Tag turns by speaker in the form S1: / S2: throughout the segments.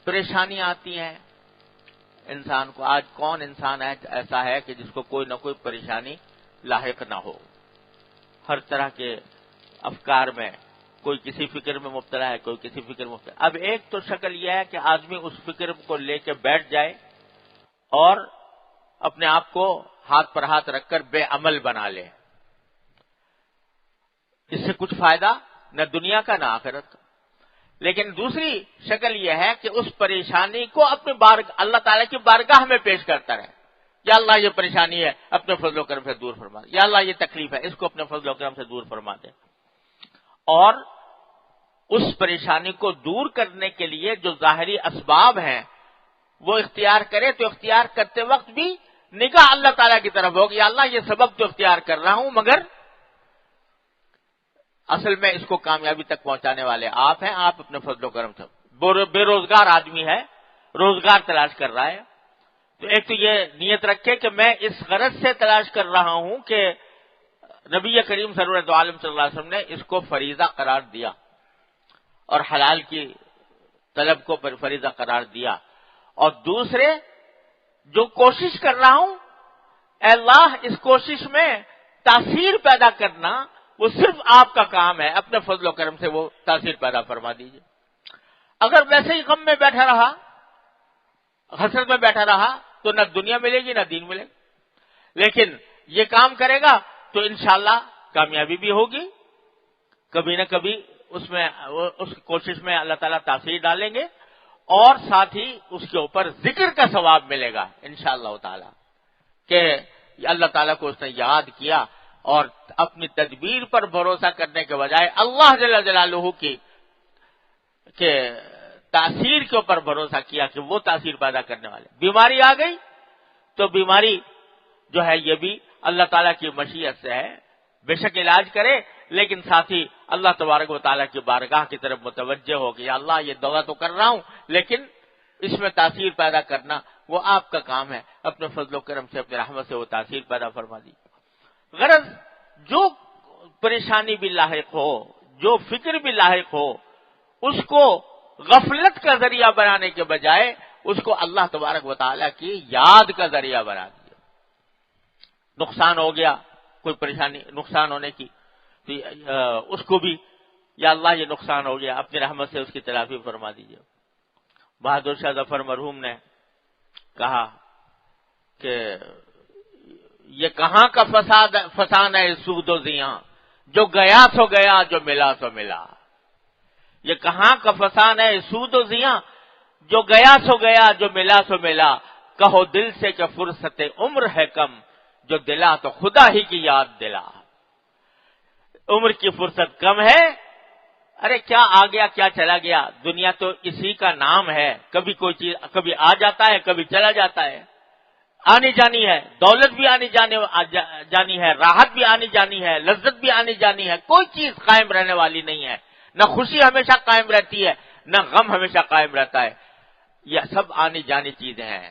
S1: پریشانیاں آتی ہیں انسان کو. آج کون انسان ایسا ہے کہ جس کو کوئی نہ کوئی پریشانی لاحق نہ ہو؟ ہر طرح کے افکار میں کوئی کسی فکر میں مبتلا ہے، کوئی کسی فکر میں مبتلا. اب ایک تو شکل یہ ہے کہ آدمی اس فکر کو لے کے بیٹھ جائے اور اپنے آپ کو ہاتھ پر ہاتھ رکھ کر بے عمل بنا لے. اس سے کچھ فائدہ نہ دنیا کا نہ آخرت کا. لیکن دوسری شکل یہ ہے کہ اس پریشانی کو اپنے اللہ تعالیٰ کی بارگاہ میں پیش کرتا رہے. یا اللہ یہ پریشانی ہے، اپنے فضل و کرم سے دور فرما دے. یا اللہ یہ تکلیف ہے، اس کو اپنے فضل و کرم سے دور فرما دے. اور اس پریشانی کو دور کرنے کے لیے جو ظاہری اسباب ہیں وہ اختیار کرے، تو اختیار کرتے وقت بھی نگاہ اللہ تعالیٰ کی طرف ہوگی. یا اللہ یہ سبب تو اختیار کر رہا ہوں، مگر اصل میں اس کو کامیابی تک پہنچانے والے آپ ہیں. آپ اپنے فضل و کرم سے. بے روزگار آدمی ہے، روزگار تلاش کر رہا ہے، تو ایک تو یہ نیت رکھے کہ میں اس غرض سے تلاش کر رہا ہوں کہ نبی کریم سرورت عالم صلی اللہ علیہ وسلم نے اس کو فریضہ قرار دیا اور حلال کی طلب کو فریضہ قرار دیا. اور دوسرے جو کوشش کر رہا ہوں، اے اللہ اس کوشش میں تاثیر پیدا کرنا وہ صرف آپ کا کام ہے، اپنے فضل و کرم سے وہ تاثیر پیدا فرما دیجیے. اگر ویسے ہی غم میں بیٹھا رہا، حسرت میں بیٹھا رہا، تو نہ دنیا ملے گی نہ دین ملے گا. لیکن یہ کام کرے گا تو انشاءاللہ کامیابی بھی ہوگی. کبھی نہ کبھی اس کوشش میں اللہ تعالیٰ تاثیر ڈالیں گے، اور ساتھ ہی اس کے اوپر ذکر کا ثواب ملے گا انشاءاللہ تعالیٰ کہ اللہ تعالیٰ کو اس نے یاد کیا اور اپنی تدبیر پر بھروسہ کرنے کے بجائے اللہ جل جلالہ کی کہ تاثیر کے اوپر بھروسہ کیا کہ وہ تاثیر پیدا کرنے والے. بیماری آ گئی تو بیماری جو ہے یہ بھی اللہ تعالیٰ کی مشیت سے ہے. بے شک علاج کرے، لیکن ساتھ ہی اللہ تبارک و تعالیٰ کی بارگاہ کی طرف متوجہ ہو کہ یا اللہ یہ دعا تو کر رہا ہوں، لیکن اس میں تاثیر پیدا کرنا وہ آپ کا کام ہے. اپنے فضل و کرم سے، اپنے رحمت سے وہ تاثیر پیدا فرما دی. غرض جو پریشانی بھی لاحق ہو، جو فکر بھی لاحق ہو، اس کو غفلت کا ذریعہ بنانے کے بجائے اس کو اللہ تبارک و تعالیٰ کی یاد کا ذریعہ بنا دیا. نقصان ہو گیا، کوئی پریشانی نقصان ہونے کی، تو اس کو بھی یا اللہ یہ نقصان ہو گیا، اپنی رحمت سے اس کی تلافی فرما دیجیے. بہادر شاہ ظفر مرحوم نے کہا کہ یہ کہاں کا فسان ہے سود و زیاں، جو گیا سو گیا، جو ملا سو ملا. یہ کہاں کا فسان ہے سود و زیاں، جو گیا سو گیا، جو ملا سو ملا. کہو دل سے کہ فرصت عمر ہے کم، جو دلا تو خدا ہی کی یاد دلا. عمر کی فرصت کم ہے، ارے کیا آ گیا کیا چلا گیا، دنیا تو اسی کا نام ہے. کبھی کوئی چیز کبھی آ جاتا ہے، کبھی چلا جاتا ہے. آنی جانی ہے، دولت بھی آنی جانی ہے، راحت بھی آنی جانی ہے، لذت بھی آنی جانی ہے. کوئی چیز قائم رہنے والی نہیں ہے. نہ خوشی ہمیشہ قائم رہتی ہے، نہ غم ہمیشہ قائم رہتا ہے. یہ سب آنی جانی چیزیں ہیں.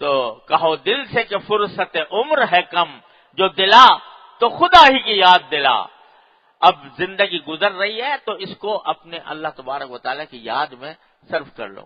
S1: تو کہو دل سے کہ فرصت عمر ہے کم، جو دلا تو خدا ہی کی یاد دلا. اب زندگی گزر رہی ہے تو اس کو اپنے اللہ تبارک و تعالیٰ کی یاد میں صرف کر لو.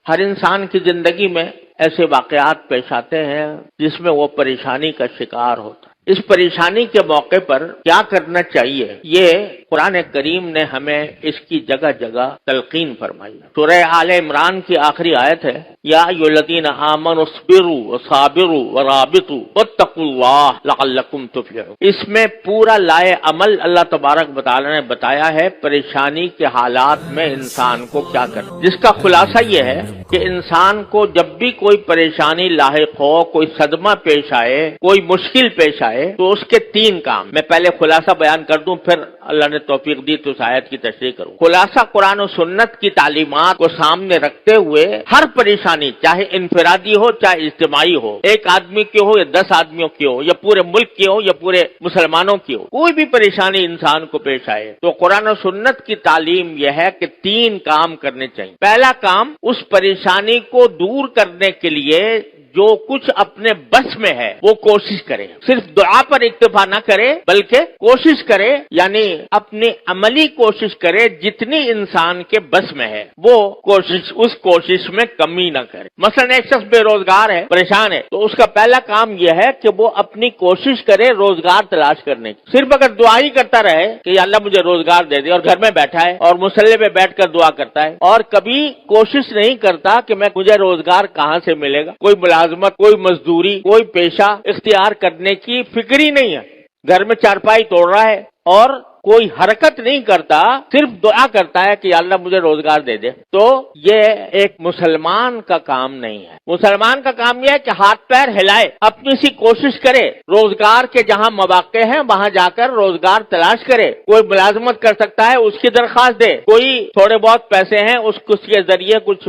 S1: ہر انسان کی زندگی میں ایسے واقعات پیش آتے ہیں جس میں وہ پریشانی کا شکار ہوتا ہے. اس پریشانی کے موقع پر کیا کرنا چاہیے، یہ قرآن کریم نے ہمیں اس کی جگہ جگہ تلقین فرمائی. سورہ آل عمران کی آخری آیت ہے، یا ایھا الذین آمنوا اصبروا وصابروا ورابطوا واتقوا اللہ لعلکم تفلحون. اس میں پورا لائے عمل اللہ تبارک و تعالی نے بتایا ہے پریشانی کے حالات میں انسان کو کیا کرنا، جس کا خلاصہ یہ ہے کہ انسان کو جب بھی کوئی پریشانی لاحق ہو، کوئی صدمہ پیش آئے، کوئی مشکل پیش آئے، تو اس کے 3 کام. میں پہلے خلاصہ بیان کر دوں، پھر اللہ نے توفیق دی تو اس آیت کی تشریح کروں. خلاصہ قرآن و سنت کی تعلیمات کو سامنے رکھتے ہوئے ہر پریشانی چاہے انفرادی ہو چاہے اجتماعی ہو، ایک آدمی کی ہو یا 10 آدمیوں کی ہو یا پورے ملک کی ہو یا پورے مسلمانوں کی ہو، کوئی بھی پریشانی انسان کو پیش آئے تو قرآن و سنت کی تعلیم یہ ہے کہ 3 کام کرنے چاہیے. پہلا کام، اس پریشانی کو دور کرنے کے لیے جو کچھ اپنے بس میں ہے وہ کوشش کرے، صرف دعا پر اکتفا نہ کرے بلکہ کوشش کرے، یعنی اپنی عملی کوشش کرے، جتنی انسان کے بس میں ہے وہ کوشش، اس کوشش میں کمی نہ کرے۔ مثلا ایک شخص بے روزگار ہے، پریشان ہے، تو اس کا پہلا کام یہ ہے کہ وہ اپنی کوشش کرے روزگار تلاش کرنے کی۔ صرف اگر دعا ہی کرتا رہے کہ یا اللہ مجھے روزگار دے دے، اور گھر میں بیٹھا ہے اور مصلی پہ بیٹھ کر دعا کرتا ہے اور کبھی کوشش نہیں کرتا کہ مجھے روزگار کہاں سے ملے گا، کوئی ملازمت، کوئی مزدوری، کوئی پیشہ اختیار کرنے کی فکر ہی نہیں ہے، گھر میں چارپائی توڑ رہا ہے اور کوئی حرکت نہیں کرتا، صرف دعا کرتا ہے کہ یا اللہ مجھے روزگار دے دے، تو یہ ایک مسلمان کا کام نہیں ہے۔ مسلمان کا کام یہ ہے کہ ہاتھ پیر ہلائے، اپنی سی کوشش کرے، روزگار کے جہاں مواقع ہیں وہاں جا کر روزگار تلاش کرے، کوئی ملازمت کر سکتا ہے اس کی درخواست دے، کوئی تھوڑے بہت پیسے ہیں اس کے ذریعے کچھ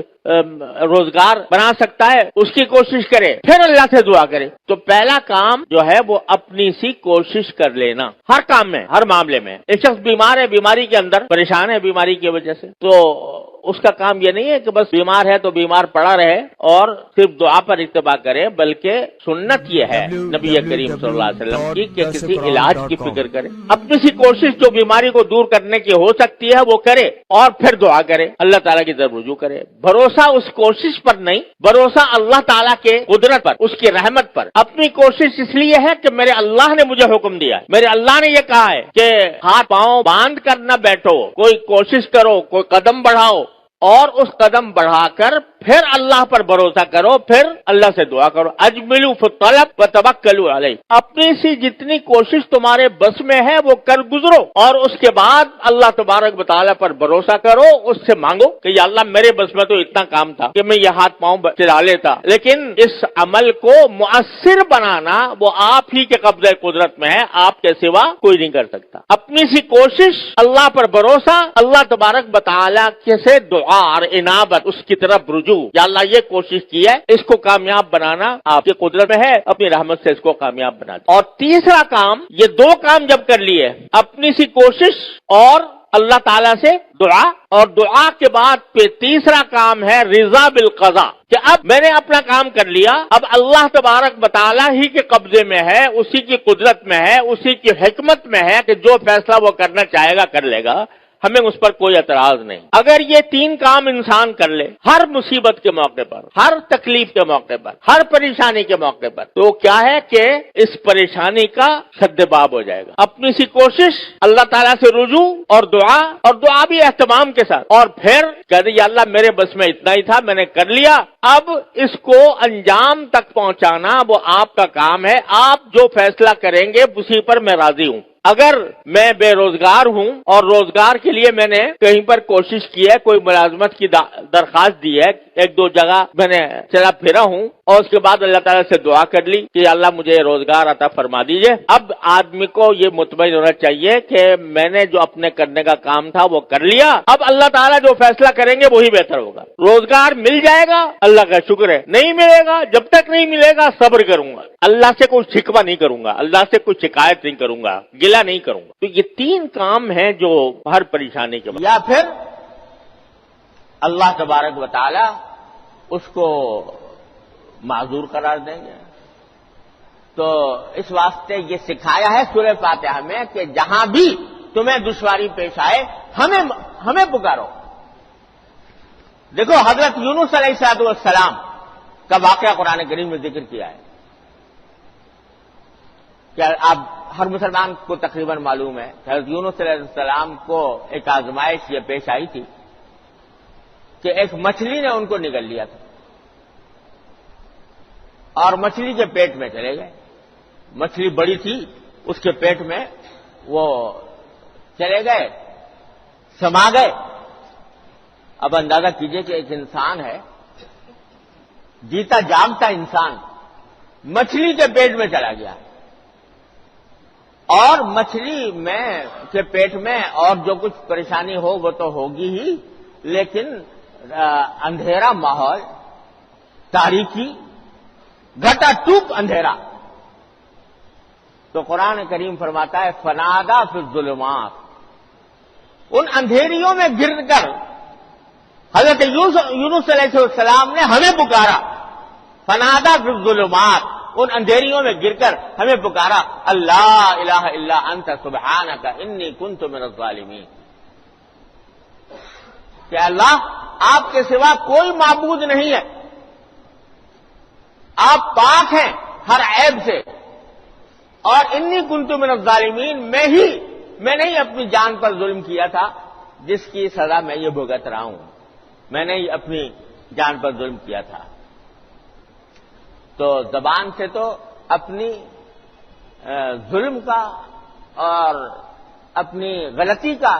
S1: روزگار بنا سکتا ہے اس کی کوشش کرے، پھر اللہ سے دعا کرے۔ تو پہلا کام جو ہے وہ اپنی سی کوشش کر لینا، ہر کام میں، ہر معاملے میں۔ ایک شخص بیمار ہے، بیماری کے اندر پریشان ہے بیماری کی وجہ سے، تو اس کا کام یہ نہیں ہے کہ بس بیمار ہے تو بیمار پڑا رہے اور صرف دعا پر اکتفا کرے، بلکہ سنت یہ ہے نبی کریم صلی اللہ علیہ وسلم کی کہ کسی علاج کی فکر کرے، اپنی سی کوشش جو بیماری کو دور کرنے کی ہو سکتی ہے وہ کرے اور پھر دعا کرے، اللہ تعالیٰ کی طرف رجوع کرے۔ بھروسہ اس کوشش پر نہیں، بھروسہ اللہ تعالیٰ کے قدرت پر، اس کی رحمت پر۔ اپنی کوشش اس لیے ہے کہ میرے اللہ نے مجھے حکم دیا ہے، میرے اللہ نے یہ کہا ہے کہ ہاتھ پاؤں باندھ کر نہ بیٹھو، کوئی کوشش کرو، کوئی قدم بڑھاؤ، اور اس قدم بڑھا کر پھر اللہ پر بھروسہ کرو، پھر اللہ سے دعا کرو۔ اجملوا فی الطلب وتوکلوا علیہ، اپنی سی جتنی کوشش تمہارے بس میں ہے وہ کر گزرو، اور اس کے بعد اللہ تبارک و تعالیٰ پر بھروسہ کرو، اس سے مانگو کہ یا اللہ میرے بس میں تو اتنا کام تھا کہ میں یہ ہاتھ پاؤں چلا لیتا، لیکن اس عمل کو مؤثر بنانا وہ آپ ہی کے قبضہ قدرت میں ہے، آپ کے سوا کوئی نہیں کر سکتا۔ اپنی سی کوشش، اللہ پر بھروسہ، اللہ تبارک و تعالیٰ سے دعا اور انابت، اس کی طرف رجوع، یا اللہ یہ کوشش کی ہے، اس کو کامیاب بنانا آپ کی قدرت میں ہے، اپنی رحمت سے اس کو کامیاب بنا دیں۔ اور تیسرا کام، یہ دو کام جب کر لیے، اپنی سی کوشش اور اللہ تعالیٰ سے دعا، اور دعا کے بعد پھر تیسرا کام ہے رضا بالقضاء، کہ اب میں نے اپنا کام کر لیا، اب اللہ تبارک و تعالیٰ ہی کے قبضے میں ہے، اسی کی قدرت میں ہے، اسی کی حکمت میں ہے کہ جو فیصلہ وہ کرنا چاہے گا کر لے گا، ہمیں اس پر کوئی اعتراض نہیں۔ اگر یہ تین کام انسان کر لے ہر مصیبت کے موقع پر، ہر تکلیف کے موقع پر، ہر پریشانی کے موقع پر، تو کیا ہے کہ اس پریشانی کا سدباب ہو جائے گا۔ اپنی سی کوشش، اللہ تعالیٰ سے رجوع اور دعا بھی اہتمام کے ساتھ، اور پھر کہتے یا اللہ میرے بس میں اتنا ہی تھا، میں نے کر لیا، اب اس کو انجام تک پہنچانا وہ آپ کا کام ہے، آپ جو فیصلہ کریں گے اسی پر میں راضی ہوں۔ اگر میں بے روزگار ہوں اور روزگار کے لیے میں نے کہیں پر کوشش کی ہے، کوئی ملازمت کی درخواست دی ہے، ایک دو جگہ میں نے چلا پھرا ہوں، اور اس کے بعد اللہ تعالیٰ سے دعا کر لی کہ اللہ مجھے روزگار عطا فرما دیجئے، اب آدمی کو یہ مطمئن ہونا چاہیے کہ میں نے جو اپنے کرنے کا کام تھا وہ کر لیا، اب اللہ تعالیٰ جو فیصلہ کریں گے وہی بہتر ہوگا۔ روزگار مل جائے گا، اللہ کا شکر ہے، نہیں ملے گا، جب تک نہیں ملے گا صبر کروں گا، اللہ سے کوئی شکوہ نہیں کروں گا، اللہ سے کوئی شکایت نہیں کروں گا، گلہ نہیں کروں گا۔ تو یہ تین کام ہیں جو ہر پریشانی کے بعد، یا پھر اللہ تبارک و تعالی اس کو معذور قرار دیں گے۔ تو اس واسطے یہ سکھایا ہے سورہ فاتحہ میں کہ جہاں بھی تمہیں دشواری پیش آئے ہمیں پکارو۔ دیکھو حضرت یونس علیہ السلام کا واقعہ قرآن کریم میں ذکر کیا ہے، کیا آپ ہر مسلمان کو تقریباً معلوم ہے کہ حضرت یونس علیہ السلام کو ایک آزمائش یہ پیش آئی تھی کہ ایک مچھلی نے ان کو نگل لیا تھا اور مچھلی کے پیٹ میں چلے گئے۔ مچھلی بڑی تھی، اس کے پیٹ میں وہ چلے گئے، سما گئے۔ اب اندازہ کیجئے کہ ایک انسان ہے، جیتا جاگتا انسان، مچھلی کے پیٹ میں چلا گیا، اور مچھلی کے پیٹ میں اور جو کچھ پریشانی ہو وہ تو ہوگی ہی، لیکن اندھیرا ماحول، تاریکی، گھٹا ٹوپ اندھیرا۔ تو قرآن کریم فرماتا ہے فنادا فی الظلمات، ان اندھیریوں میں گر کر حضرت یونس علیہ السلام نے ہمیں پکارا،
S2: فنادى في الظلمات، ان اندھیریوں میں گر کر ہمیں پکارا، اللہ الہ الا انت سبحانک انی کنت من الظالمین، کہ اللہ آپ کے سوا کوئی معبود نہیں ہے، آپ پاک ہیں ہر عیب سے، اور انی کنت من الظالمین، میں نے ہی اپنی جان پر ظلم کیا تھا جس کی سزا میں یہ بھگت رہا ہوں، میں نے ہی اپنی جان پر ظلم کیا تھا۔ تو زبان سے تو اپنی ظلم کا اور اپنی غلطی کا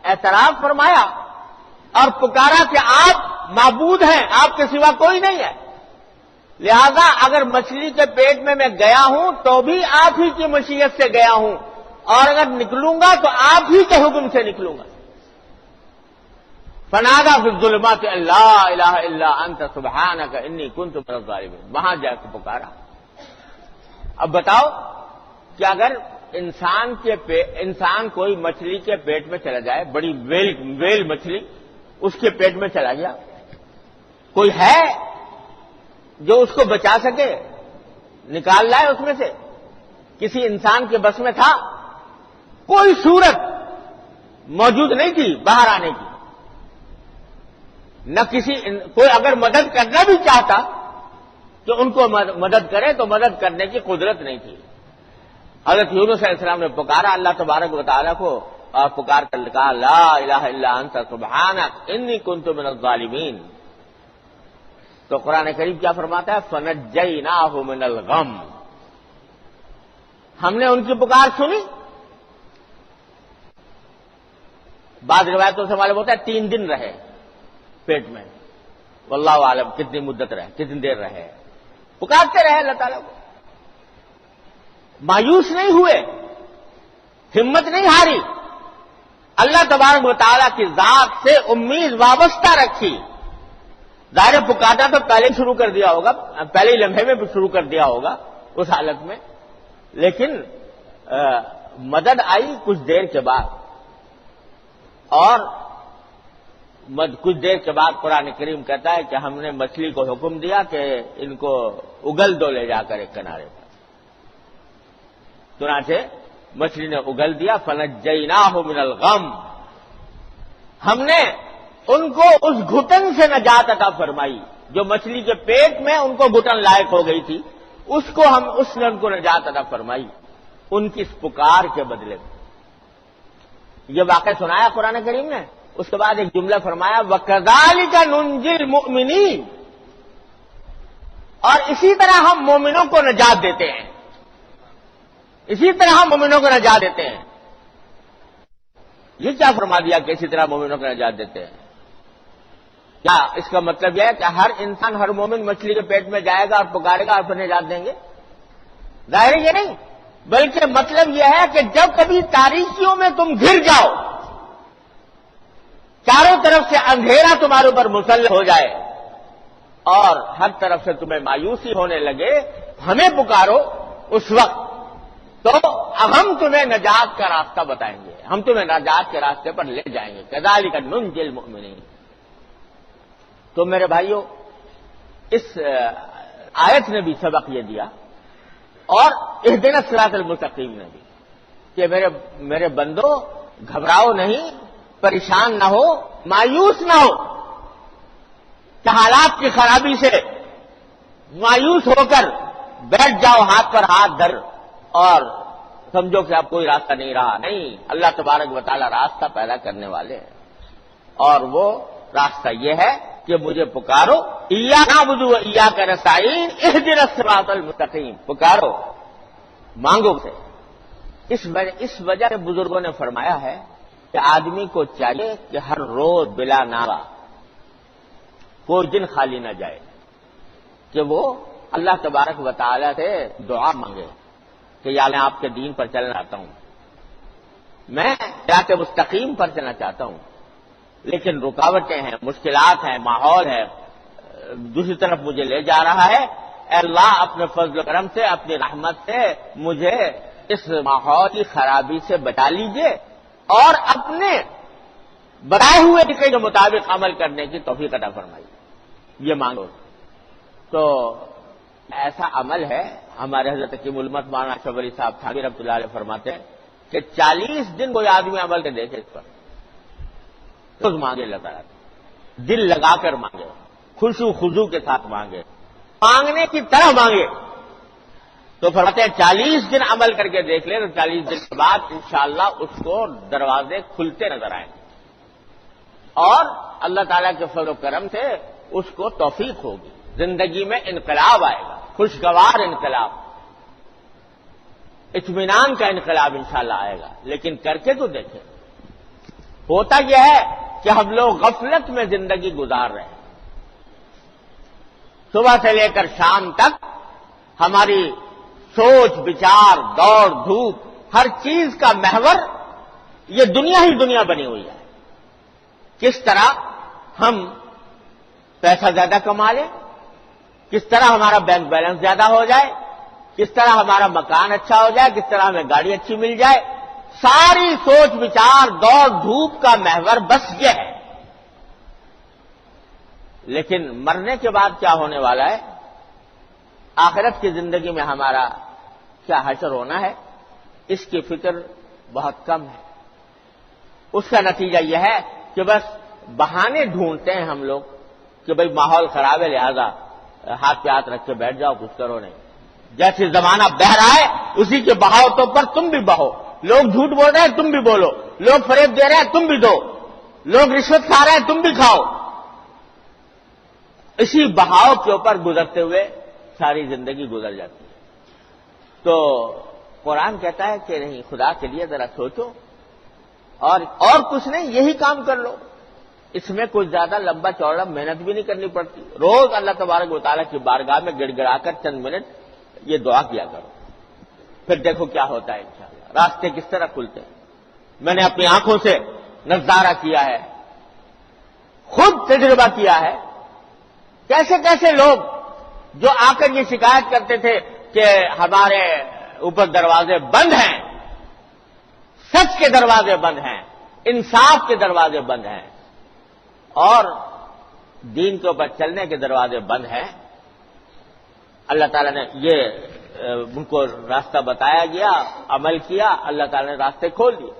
S2: اعتراف فرمایا اور پکارا کہ آپ معبود ہیں، آپ کے سوا کوئی نہیں ہے، لہذا اگر مچھلی کے پیٹ میں گیا ہوں تو بھی آپ ہی کی مشیت سے گیا ہوں، اور اگر نکلوں گا تو آپ ہی کے حکم سے نکلوں گا۔ فنادى في الظلمات لا الہ الا انت سبحانک انی کنت من الظالمین، وہاں جا کے پکارا۔ اب بتاؤ کہ اگر انسان کوئی مچھلی کے پیٹ میں چلا جائے، بڑی ویل مچھلی اس کے پیٹ میں چلا گیا، کوئی ہے جو اس کو بچا سکے، نکال لائے اس میں سے؟ کسی انسان کے بس میں تھا؟ کوئی صورت موجود نہیں تھی باہر آنے کی، نہ کوئی اگر مدد کرنا بھی چاہتا کہ ان کو مدد کرے تو مدد کرنے کی قدرت نہیں تھی۔ حضرت یونس علیہ السلام نے پکارا اللہ تبارک و تعالیٰ کو، اور پکار کر کہا لا الہ الا انت سبحانک انی کنت من الظالمین۔ تو قرآن کریم کیا فرماتا ہے؟ فنجیناہ من الغم، ہم نے ان کی پکار سنی۔ بعض روایتوں سے معلوم ہوتا ہے 3 دن رہے پیٹ میں، واللہ عالم کتنی مدت رہے، کتنی دیر رہے، پکارتے رہے اللہ تعالیٰ کو، مایوس نہیں ہوئے، ہمت نہیں ہاری، اللہ تبارک و تعالیٰ کی ذات سے امید وابستہ رکھی۔ ظاہر پکارنا تو پہلے شروع کر دیا ہوگا، پہلے ہی لمحے میں شروع کر دیا ہوگا اس حالت میں، لیکن مدد آئی کچھ دیر کے بعد، اور کچھ دیر کے بعد قرآن کریم کہتا ہے کہ ہم نے مچھلی کو حکم دیا کہ ان کو اگل دو لے جا کر ایک کنارے پر، چنانچہ مچھلی نے اگل دیا۔ فنجیناہ من الغم، ہم نے ان کو اس گھٹن سے نجات عطا فرمائی، جو مچھلی کے پیٹ میں ان کو گھٹن لائق ہو گئی تھی، اس نے ان کو نجات عطا فرمائی ان کی اس پکار کے بدلے میں۔ یہ واقعہ سنایا قرآن کریم نے، اس کے بعد ایک جملہ فرمایا وَكَذَلِكَ نُنْجِي الْمُؤْمِنِينَ، اور اسی طرح ہم مومنوں کو نجات دیتے ہیں، اسی طرح ہم مومنوں کو نجات دیتے ہیں۔ یہ کیا فرما دیا کہ اسی طرح مومنوں کو نجات دیتے ہیں؟ کیا اس کا مطلب یہ ہے کہ ہر انسان، ہر مومن مچھلی کے پیٹ میں جائے گا اور پکارے گا اور پھر نجات دیں گے؟ ظاہر یہ نہیں، بلکہ مطلب یہ ہے کہ جب کبھی تاریکیوں میں تم گر جاؤ، چاروں طرف سے اندھیرا تمہارے اوپر مسلط ہو جائے اور ہر طرف سے تمہیں مایوسی ہونے لگے، ہمیں پکارو اس وقت، تو ہم تمہیں نجات کا راستہ بتائیں گے، ہم تمہیں نجات کے راستے پر لے جائیں گے۔ كَذَلِكَ نُنْجِي الْمُؤْمِنِينَ۔ تو میرے بھائیوں، اس آیت نے بھی سبق یہ دیا، اور اهدنا الصراط المستقیم نے بھی، کہ میرے بندو گھبراؤ نہیں، پریشان نہ ہو، مایوس نہ ہو، کہ حالات کی خرابی سے مایوس ہو کر بیٹھ جاؤ ہاتھ پر ہاتھ دھر اور سمجھو کہ اب کوئی راستہ نہیں رہا۔ نہیں، اللہ تبارک و تعالیٰ راستہ پیدا کرنے والے ہیں، اور وہ راستہ یہ ہے کہ مجھے پکارو، ایاک نعبد و ایاک نستعین اهدنا الصراط المستقیم، پکارو، مانگو سے۔ اس وجہ سے بزرگوں نے فرمایا ہے کہ آدمی کو چاہیے کہ ہر روز بلا ناغہ کوئی دن خالی نہ جائے، کہ وہ اللہ تبارک و تعالیٰ سے دعا مانگے کہ یا میں آپ کے دین پر چلنا چاہتا ہوں، میں صراط مستقیم پر چلنا چاہتا ہوں، لیکن رکاوٹیں ہیں، مشکلات ہیں، ماحول ہے، دوسری طرف مجھے لے جا رہا ہے، اے اللہ اپنے فضل و کرم سے، اپنی رحمت سے مجھے اس ماحول کی خرابی سے بچا لیجئے اور اپنے بتائے ہوئے طریقے کے مطابق عمل کرنے کی توفیق عطا فرمائیے۔ یہ مانگو۔ تو ایسا عمل ہے، ہمارے حضرت حکیم الامت مولانا اشرف علی صاحب تھانوی رحمۃ اللہ علیہ فرماتے ہیں کہ 40 دن کوئی آدمی عمل کے دیکھے اس پر، خود مانگے اللہ تعالیٰ، دل لگا کر مانگے، خوشو خضوع کے ساتھ مانگے، مانگنے کی طرح مانگے، تو فرماتے ہیں 40 دن عمل کر کے دیکھ لے تو 40 دن کے بعد انشاءاللہ اس کو دروازے کھلتے نظر آئیں گے، اور اللہ تعالیٰ کے فضل و کرم سے اس کو توفیق ہوگی، زندگی میں انقلاب آئے گا، خوشگوار انقلاب، اطمینان کا انقلاب انشاءاللہ آئے گا۔ لیکن کر کے تو دیکھیں، ہوتا یہ ہے کہ ہم لوگ غفلت میں زندگی گزار رہے ہیں، صبح سے لے کر شام تک ہماری سوچ بچار دوڑ دھوپ ہر چیز کا محور یہ دنیا ہی دنیا بنی ہوئی ہے، کس طرح ہم پیسہ زیادہ کما لیں، کس طرح ہمارا بینک بیلنس زیادہ ہو جائے، کس طرح ہمارا مکان اچھا ہو جائے، کس طرح ہمیں گاڑی اچھی مل جائے، ساری سوچ بچار دوڑ دھوپ کا محور بس یہ ہے۔ لیکن مرنے کے بعد کیا ہونے والا ہے، آخرت کی زندگی میں ہمارا کیا حشر ہونا ہے، اس کی فکر بہت کم ہے۔ اس کا نتیجہ یہ ہے کہ بس بہانے ڈھونڈتے ہیں ہم لوگ کہ بھئی ماحول خراب ہے لہذا ہاتھ پہ ہاتھ رکھ کے بیٹھ جاؤ، کچھ کرو نہیں، جیسے زمانہ بہہ رہا ہے اسی کے بہاؤ تو پر تم بھی بہو، لوگ جھوٹ بول رہے ہیں تم بھی بولو، لوگ فریب دے رہے ہیں تم بھی دو، لوگ رشوت کھا رہے ہیں تم بھی کھاؤ، اسی بہاؤ کے اوپر گزرتے ہوئے ساری زندگی گزر جاتی ہے۔ تو قرآن کہتا ہے کہ نہیں، خدا کے لیے ذرا سوچو، اور کچھ نہیں، یہی کام کر لو، اس میں کچھ زیادہ لمبا چوڑا محنت بھی نہیں کرنی پڑتی، روز اللہ تبارک و تعالیٰ کی بارگاہ میں گڑ گڑا کر چند منٹ یہ دعا کیا کرو، پھر دیکھو کیا ہوتا ہے انشاءاللہ، راستے کس طرح کھلتے ہیں۔ میں نے اپنی آنکھوں سے نظارہ کیا ہے، خود تجربہ کیا ہے، کیسے کیسے لوگ جو آ کر یہ شکایت کرتے تھے کہ ہمارے اوپر دروازے بند ہیں، سچ کے دروازے بند ہیں، انصاف کے دروازے بند ہیں، اور دین کے اوپر چلنے کے دروازے بند ہیں، اللہ تعالیٰ نے یہ ان کو راستہ بتایا گیا، عمل کیا، اللہ تعالیٰ نے راستے کھول دیے۔